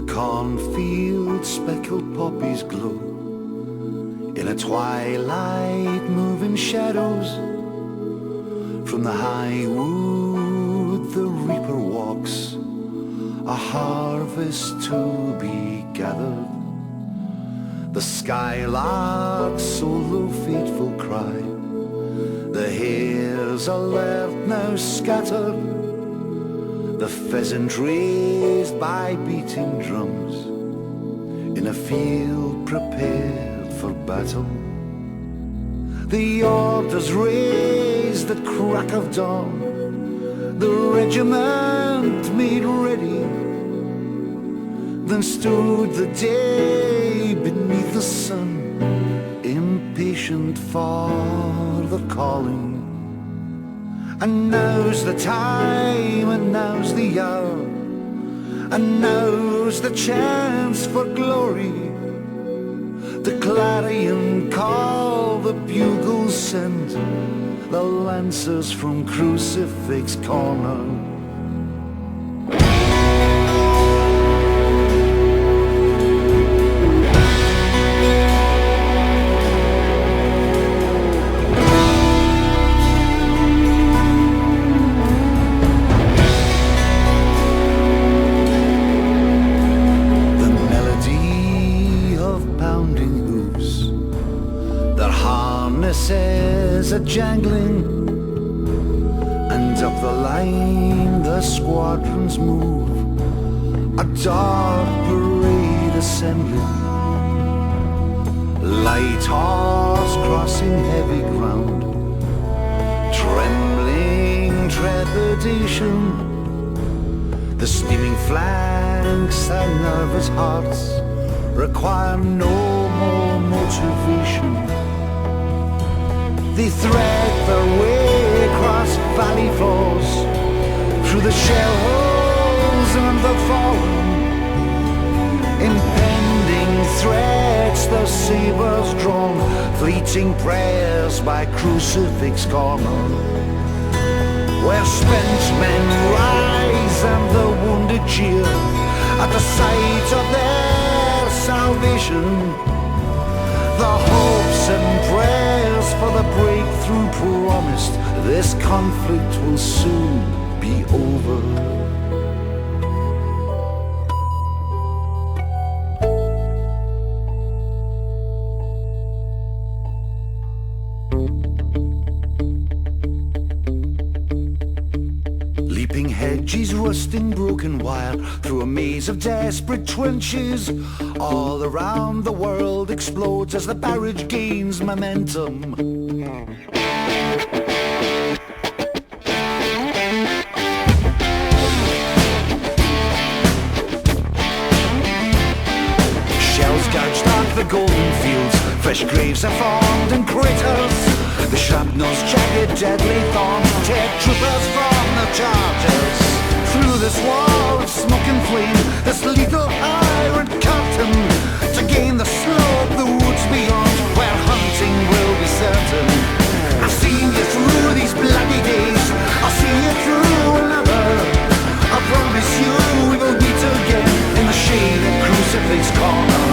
cornfield speckled poppies glow. In a twilight moving shadows, from the high wood the reaper walks, a harvest to be gathered. The skylark's solo fateful cry, the hares alert now scattered, the pheasant raised by beating drums, in a field prepared for battle. The orders raised at crack of dawn, the regiment made ready. Then stood the day beneath the sun, impatient for the calling. And now's the time, and now's the hour, and now's the chance for glory. The clarion call, the bugles send, the lancers from Crucifix corner. Harnesses are jangling, and up the line the squadrons move, a dark parade assembling. Light horse crossing heavy ground, trembling trepidation. The steaming flanks and nervous hearts require no more motivation. They thread their way across valley floors, through the shell holes and the fallen. Impending threats, their sabers drawn, fleeting prayers by Crucifix corner, where spent men rise and the wounded cheer at the sight of their salvation. The hopes and prayers for the breakthrough promised, this conflict will soon be over. Leaping hedges, rusting broken wire, through a maze of desperate trenches. All around the world explodes as the barrage gains momentum. Shells gouged out the golden fields, fresh graves are formed in craters. The shrapnel's jagged, deadly thorns tear troopers from the chargers. Through this wall of smoke and flame, this lethal iron curtain, to gain the slope, the woods beyond, where hunting will be certain. I've seen you through these bloody days, I'll see you through another. I promise you we will meet again in the shade at Crucifix corner.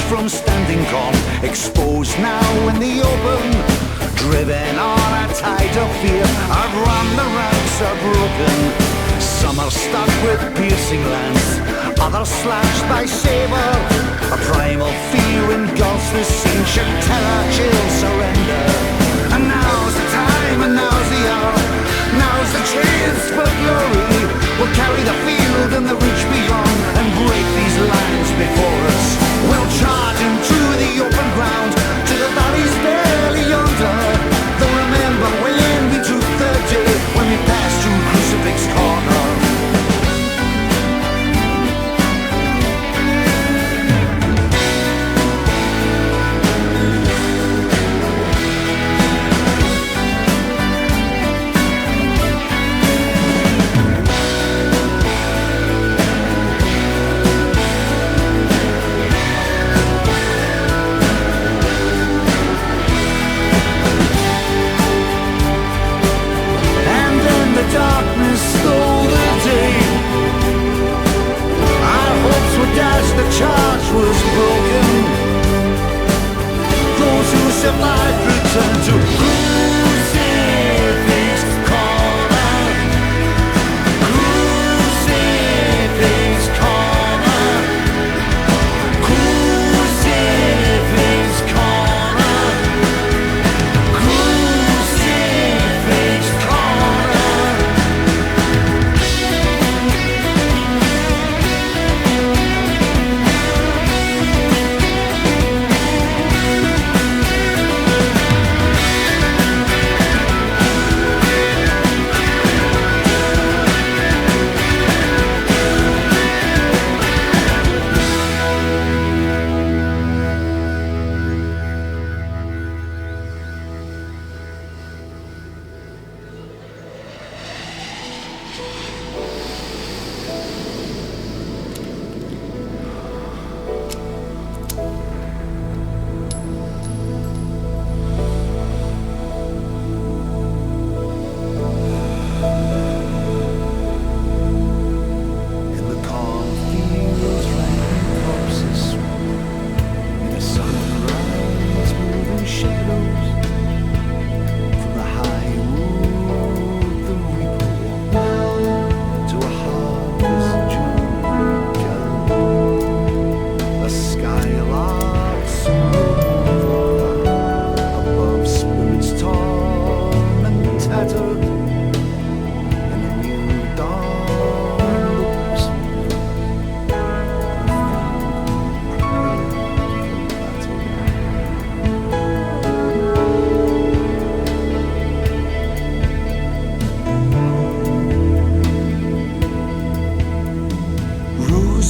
From standing corn, exposed now in the open, driven on a tide of fear, outrun the ranks are broken. Some are stuck with piercing lance, others slashed by saber. A primal fear engulfs this ancient terror, chill surrender. And now's the time, and now's the hour, now's the chance for glory. We'll carry the field and the reach beyond, and break these lines before us. We'll charge into the open ground, to the valleys barely yonder. They'll remember when we took the day, when we passed through Crucifix corner.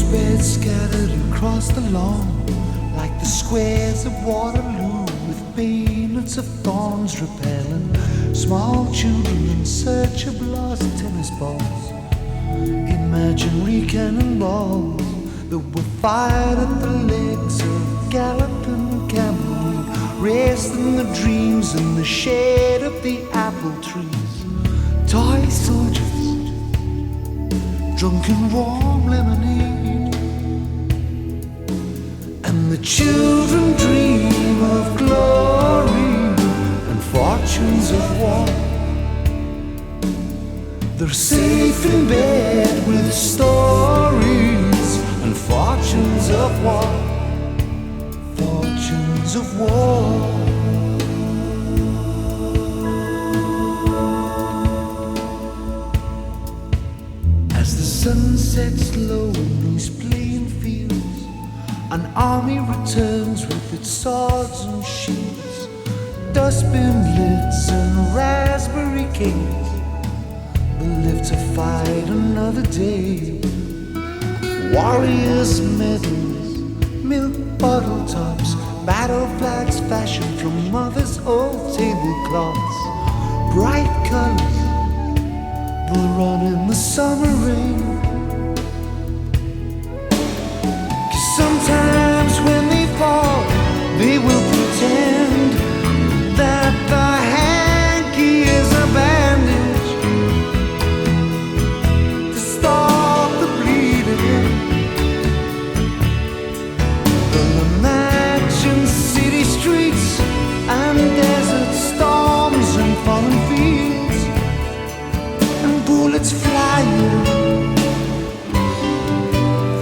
beds scattered across the lawn, like the squares of Waterloo, with bayonets of thorns repelling small children in search of lost tennis balls. Imaginary cannonballs that were fired at the legs of galloping cavalry, racing the dreams in the shade of the apple trees. Toy soldiers, drunk in warm lemonade, and the children dream of glory and fortunes of war. They're safe in bed with stories and fortunes of war, fortunes of war. As the sun sets low in these plain fields, an army returns with its swords and shields, dustbin lids and raspberry cakes. They live to fight another day. Warriors' medals, milk bottle tops, battle flags fashioned from mother's old tablecloths. Bright colors will run in the summer rain. 'Cause sometimes when they fall, they will pretend that the hanky is a bandage to stop the bleeding. They'll imagine city streets and desert storms and fallen fields and bullets flying.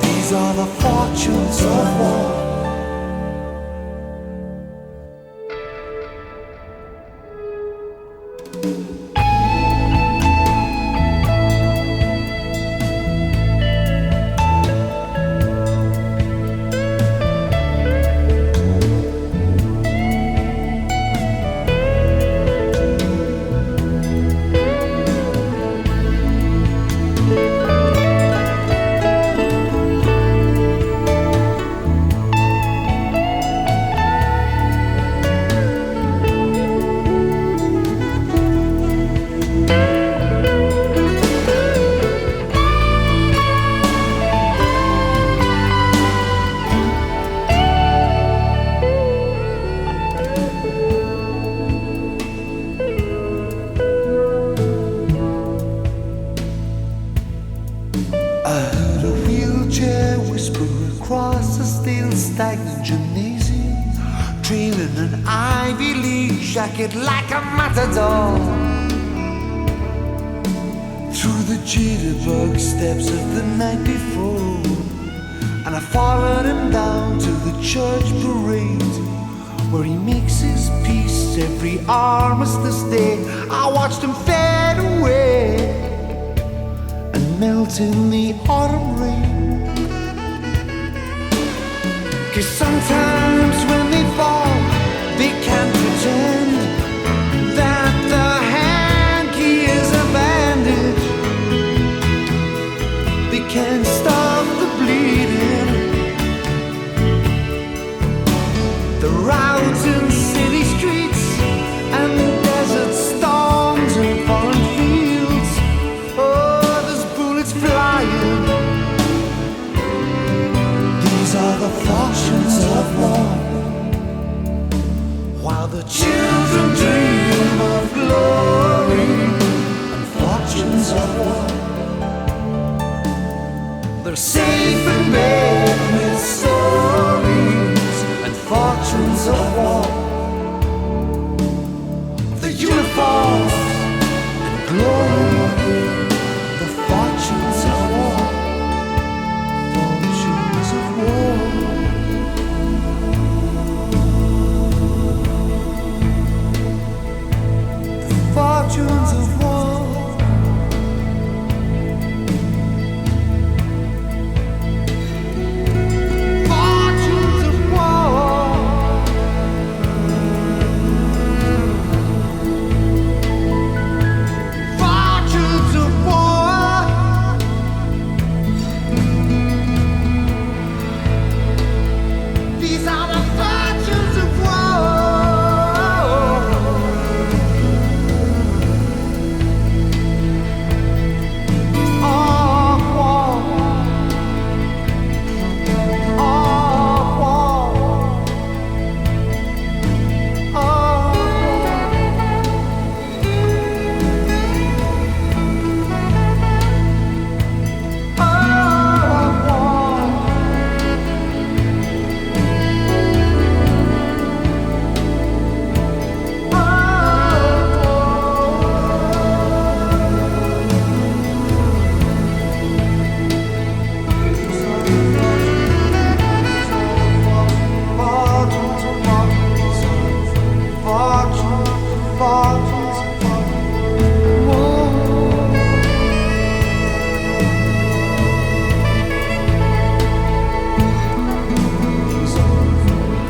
These are the fortunes of war. Across a still stagnant gymnasium, trailing an Ivy League jacket like a matador. Through the jitterbug steps of the night before, and I followed him down to the church parade, where he makes his peace every armistice day. I watched him fade away and melt in the autumn rain. 'Cause sometimes when they fall, they can't pretend that the hanky is a bandage. They can't stop the bleeding. The routes in city streets and desert storms and foreign fields. Oh, there's bullets flying. These are the fortunes of war. While the children dream of glory and fortunes of war, they're safe in bed with stories and fortunes of war. The uniforms and glory, the fortunes of war, fortunes of war.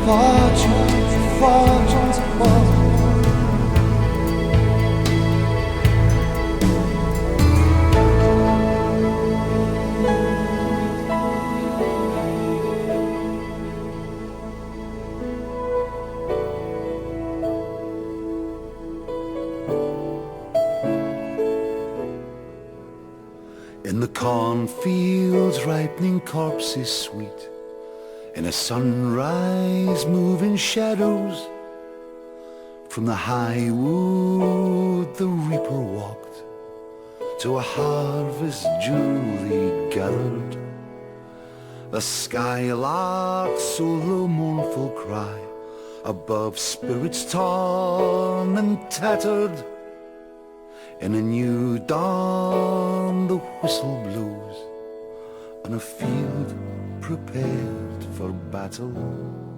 fortunes above. In the cornfields ripening corpses sweet, in a sunrise moving shadows, from the high wood the reaper walked to a harvest duly gathered. The skylark solo mournful cry above spirits torn and tattered. In a new dawn the whistle blows on a field prepared for battle.